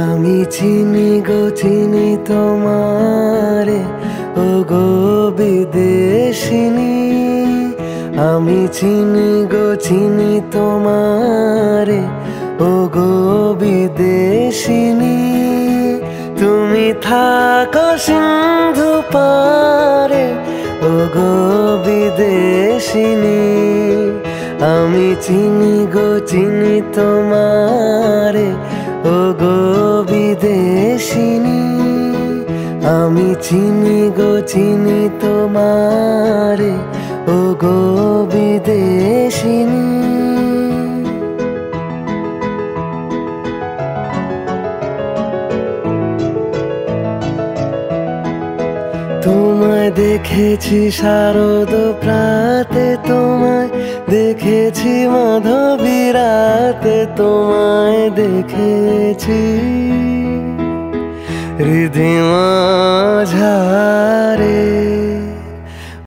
আমি চিনি গো চিনি তোমারে, ও গো বিদেশিনী। আমি চিনি গো চিনি তোমারে, ও গো বিদেশিনী। তুমি থাকো সিন্ধু পারে, ও গো বিদেশিনী। আমি চিনি গো চিনি তোমারে, ও গো বিদেশিনী। আমি চিনি গো চিনি তোমারে, ও গো বিদেশিনী। তোমায় দেখেছি শারদ প্রাতে, তোমায় দেখেছি মাধবী রাতে, তোমায় দেখেছি হৃদয় মাঝারে।